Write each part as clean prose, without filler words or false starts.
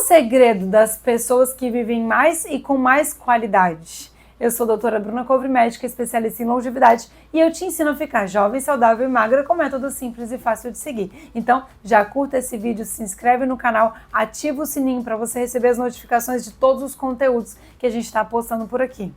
segredo das pessoas que vivem mais e com mais qualidade? Eu sou a doutora Bruna Couvre, médica especialista em longevidade, e eu te ensino a ficar jovem, saudável e magra com método simples e fácil de seguir. Então, já curta esse vídeo, se inscreve no canal, ativa o sininho para você receber as notificações de todos os conteúdos que a gente está postando por aqui.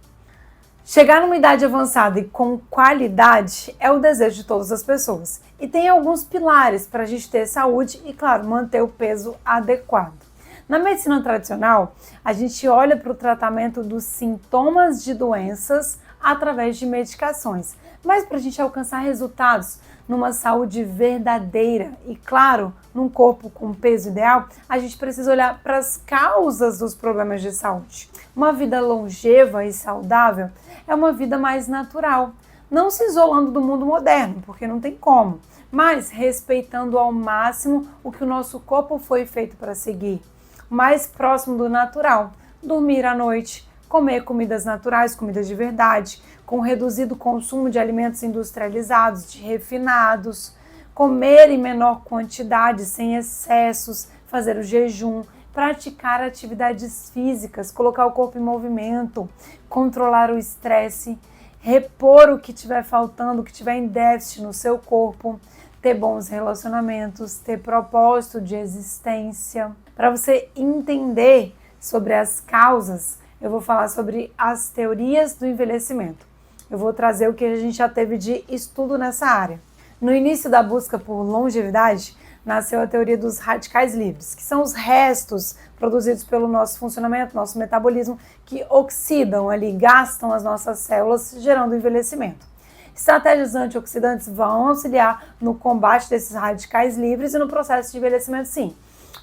Chegar numa idade avançada e com qualidade é o desejo de todas as pessoas. E tem alguns pilares para a gente ter saúde e, claro, manter o peso adequado. Na medicina tradicional, a gente olha para o tratamento dos sintomas de doenças através de medicações. Mas para a gente alcançar resultados numa saúde verdadeira e, claro, num corpo com peso ideal, a gente precisa olhar para as causas dos problemas de saúde. Uma vida longeva e saudável é uma vida mais natural, não se isolando do mundo moderno, porque não tem como, mas respeitando ao máximo o que o nosso corpo foi feito para seguir. Mais próximo do natural, dormir à noite, comer comidas naturais, comidas de verdade, com reduzido consumo de alimentos industrializados, de refinados, comer em menor quantidade, sem excessos, fazer o jejum, praticar atividades físicas, colocar o corpo em movimento, controlar o estresse, repor o que estiver faltando, o que estiver em déficit no seu corpo, ter bons relacionamentos, ter propósito de existência. Para você entender sobre as causas, eu vou falar sobre as teorias do envelhecimento. Eu vou trazer o que a gente já teve de estudo nessa área. No início da busca por longevidade, nasceu a teoria dos radicais livres, que são os restos produzidos pelo nosso funcionamento, nosso metabolismo, que oxidam ali, gastam as nossas células, gerando envelhecimento. Estratégias antioxidantes vão auxiliar no combate desses radicais livres e no processo de envelhecimento, sim.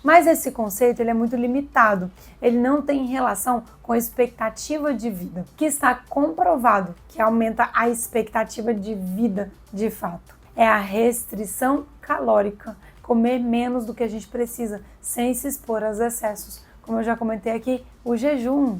Mas esse conceito ele é muito limitado, ele não tem relação com a expectativa de vida, que está comprovado que aumenta a expectativa de vida de fato. É a restrição calórica, comer menos do que a gente precisa, sem se expor aos excessos. Como eu já comentei aqui, o jejum.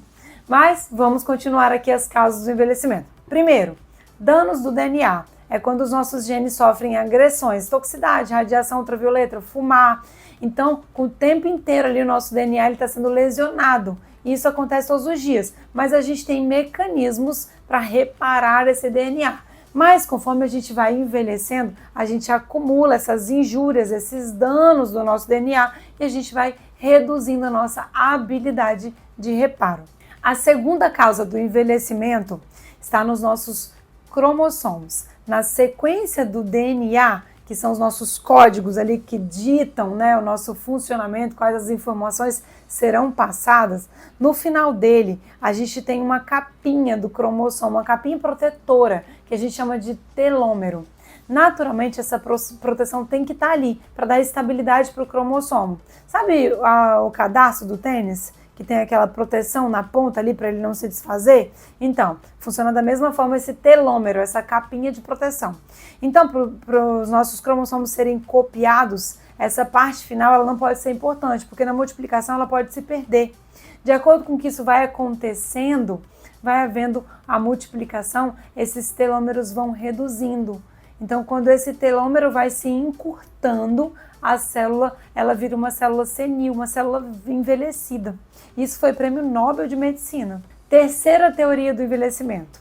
Mas vamos continuar aqui as causas do envelhecimento. Primeiro, danos do DNA. É quando os nossos genes sofrem agressões, toxicidade, radiação ultravioleta, fumar. Então, com o tempo inteiro ali o nosso DNA está sendo lesionado. E isso acontece todos os dias. Mas a gente tem mecanismos para reparar esse DNA. Mas conforme a gente vai envelhecendo, a gente acumula essas injúrias, esses danos do nosso DNA e a gente vai reduzindo a nossa habilidade de reparo. A segunda causa do envelhecimento está nos nossos cromossomos. Na sequência do DNA, que são os nossos códigos ali que ditam, o nosso funcionamento, quais as informações serão passadas, no final dele a gente tem uma capinha do cromossomo, uma capinha protetora, que a gente chama de telômero. Naturalmente essa proteção tem que estar ali para dar estabilidade para o cromossomo. Sabe o cadarço do tênis? Que tem aquela proteção na ponta ali para ele não se desfazer? Então, funciona da mesma forma esse telômero, essa capinha de proteção. Então, para os nossos cromossomos serem copiados, essa parte final ela não pode ser importante, porque na multiplicação ela pode se perder. De acordo com que isso vai acontecendo, vai havendo a multiplicação, esses telômeros vão reduzindo. Então, quando esse telômero vai se encurtando, a célula ela vira uma célula senil, uma célula envelhecida. Isso foi prêmio Nobel de Medicina. Terceira teoria do envelhecimento.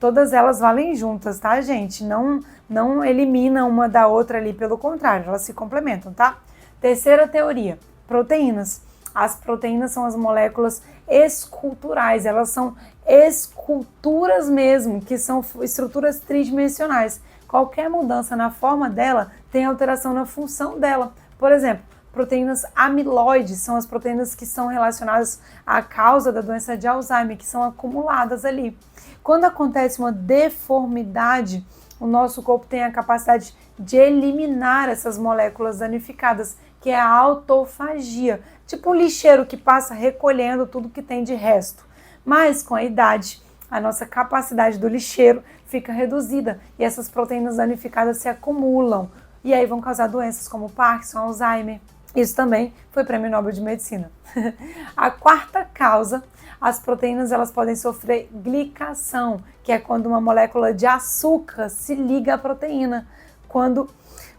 Todas elas valem juntas, tá, gente? Não elimina uma da outra ali, pelo contrário, elas se complementam, tá? Terceira teoria, proteínas. As proteínas são as moléculas esculturais, elas são esculturas mesmo, que são estruturas tridimensionais. Qualquer mudança na forma dela tem alteração na função dela. Por exemplo, proteínas amiloides são as proteínas que são relacionadas à causa da doença de Alzheimer, que são acumuladas ali. Quando acontece uma deformidade, o nosso corpo tem a capacidade de eliminar essas moléculas danificadas, que é a autofagia, tipo um lixeiro que passa recolhendo tudo que tem de resto. Mas com a idade, a nossa capacidade do lixeiro fica reduzida e essas proteínas danificadas se acumulam e aí vão causar doenças como Parkinson, Alzheimer. Isso também foi prêmio Nobel de Medicina. A quarta causa, as proteínas elas podem sofrer glicação, que é quando uma molécula de açúcar se liga à proteína. Quando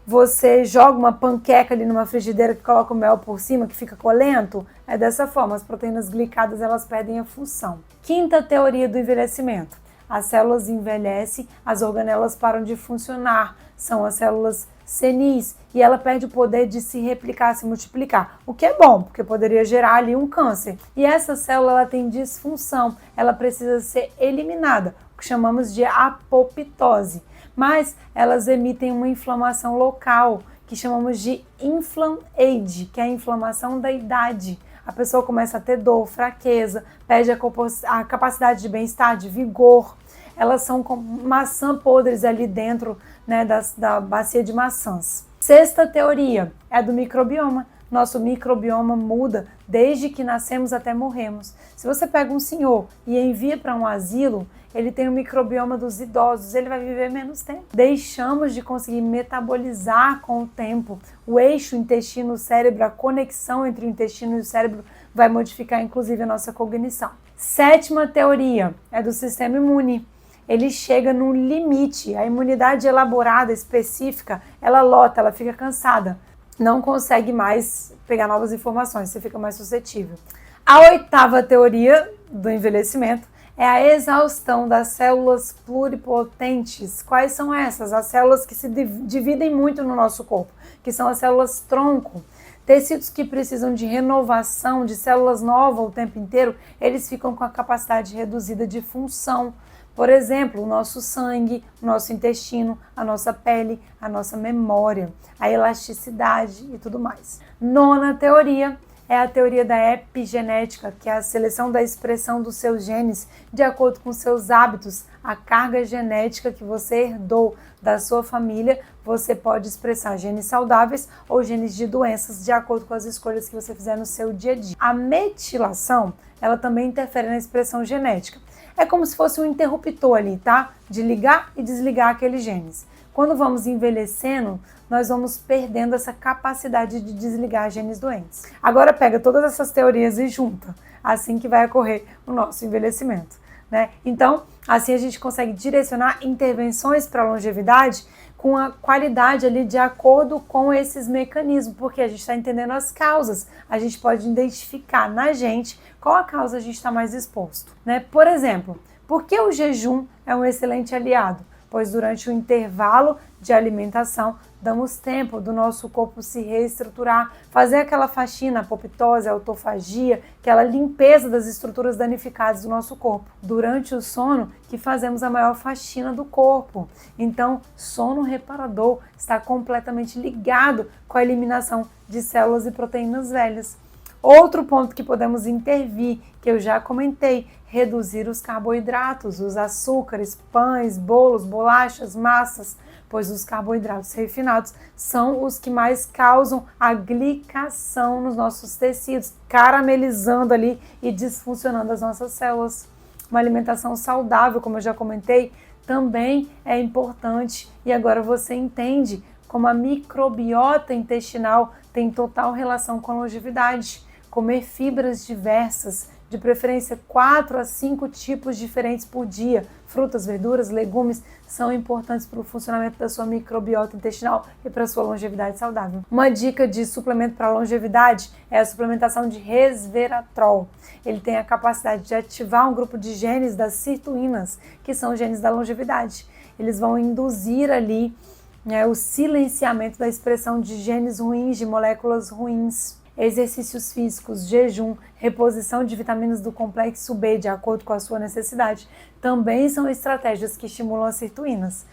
você joga uma panqueca ali numa frigideira que coloca o mel por cima, que fica colento, é dessa forma, as proteínas glicadas elas perdem a função. Quinta teoria do envelhecimento. As células envelhecem, as organelas param de funcionar, são as células senis, e ela perde o poder de se replicar, se multiplicar, o que é bom, porque poderia gerar ali um câncer. E essa célula ela tem disfunção, ela precisa ser eliminada, o que chamamos de apoptose. Mas elas emitem uma inflamação local, que chamamos de inflam-age, que é a inflamação da idade. A pessoa começa a ter dor, fraqueza, perde a capacidade de bem-estar, de vigor. Elas são como maçã podres ali dentro, né, da bacia de maçãs. Sexta teoria é a do microbioma. Nosso microbioma muda desde que nascemos até morremos. Se você pega um senhor e envia para um asilo, ele tem o microbioma dos idosos, ele vai viver menos tempo. Deixamos de conseguir metabolizar com o tempo. O eixo intestino-cérebro, a conexão entre o intestino e o cérebro vai modificar inclusive a nossa cognição. Sétima teoria é do sistema imune. Ele chega no limite, a imunidade elaborada, específica, ela lota, ela fica cansada. Não consegue mais pegar novas informações, você fica mais suscetível. A oitava teoria do envelhecimento é a exaustão das células pluripotentes. Quais são essas? As células que se dividem muito no nosso corpo, que são as células tronco. Tecidos que precisam de renovação, de células novas o tempo inteiro, eles ficam com a capacidade reduzida de função. Por exemplo, o nosso sangue, o nosso intestino, a nossa pele, a nossa memória, a elasticidade e tudo mais. Nona teoria é a teoria da epigenética, que é a seleção da expressão dos seus genes de acordo com seus hábitos, a carga genética que você herdou da sua família. Você pode expressar genes saudáveis ou genes de doenças de acordo com as escolhas que você fizer no seu dia a dia. A metilação, ela também interfere na expressão genética. É como se fosse um interruptor ali, tá? De ligar e desligar aqueles genes. Quando vamos envelhecendo, nós vamos perdendo essa capacidade de desligar genes doentes. Agora pega todas essas teorias e junta, assim que vai ocorrer o nosso envelhecimento, né? Então, assim a gente consegue direcionar intervenções para a longevidade com a qualidade ali de acordo com esses mecanismos, porque a gente está entendendo as causas, a gente pode identificar na gente qual a causa a gente está mais exposto, né? Por exemplo, por que o jejum é um excelente aliado? Pois durante o intervalo de alimentação, damos tempo do nosso corpo se reestruturar, fazer aquela faxina, apoptose, autofagia, aquela limpeza das estruturas danificadas do nosso corpo. Durante o sono, que fazemos a maior faxina do corpo. Então, sono reparador está completamente ligado com a eliminação de células e proteínas velhas. Outro ponto que podemos intervir, que eu já comentei, reduzir os carboidratos, os açúcares, pães, bolos, bolachas, massas, pois os carboidratos refinados são os que mais causam a glicação nos nossos tecidos, caramelizando ali e disfuncionando as nossas células. Uma alimentação saudável, como eu já comentei, também é importante, e agora você entende como a microbiota intestinal tem total relação com a longevidade. Comer fibras diversas, de preferência 4 a 5 tipos diferentes por dia, frutas, verduras, legumes, são importantes para o funcionamento da sua microbiota intestinal e para a sua longevidade saudável. Uma dica de suplemento para a longevidade é a suplementação de resveratrol. Ele tem a capacidade de ativar um grupo de genes das sirtuínas, que são os genes da longevidade. Eles vão induzir ali, né, o silenciamento da expressão de genes ruins, de moléculas ruins. Exercícios físicos, jejum, reposição de vitaminas do complexo B de acordo com a sua necessidade, também são estratégias que estimulam as sirtuínas.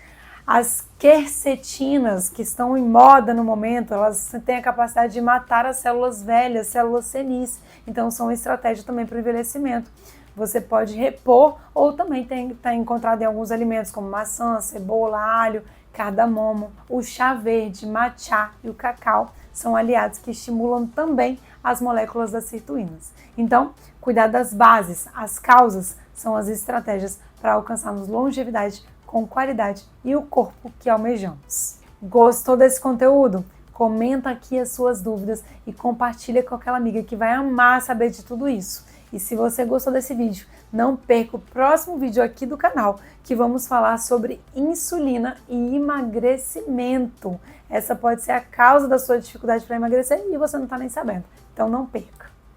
As quercetinas, que estão em moda no momento, elas têm a capacidade de matar as células velhas, células senis, então são estratégias também para o envelhecimento. Você pode repor ou também está encontrado em alguns alimentos como maçã, cebola, alho, cardamomo, o chá verde, matcha e o cacau são aliados que estimulam também as moléculas das sirtuínas. Então, cuidar das bases, as causas, são as estratégias para alcançarmos longevidade com qualidade e o corpo que almejamos. Gostou desse conteúdo? Comenta aqui as suas dúvidas e compartilha com aquela amiga que vai amar saber de tudo isso. E se você gostou desse vídeo, não perca o próximo vídeo aqui do canal, que vamos falar sobre insulina e emagrecimento. Essa pode ser a causa da sua dificuldade para emagrecer e você não está nem sabendo. Então não perca.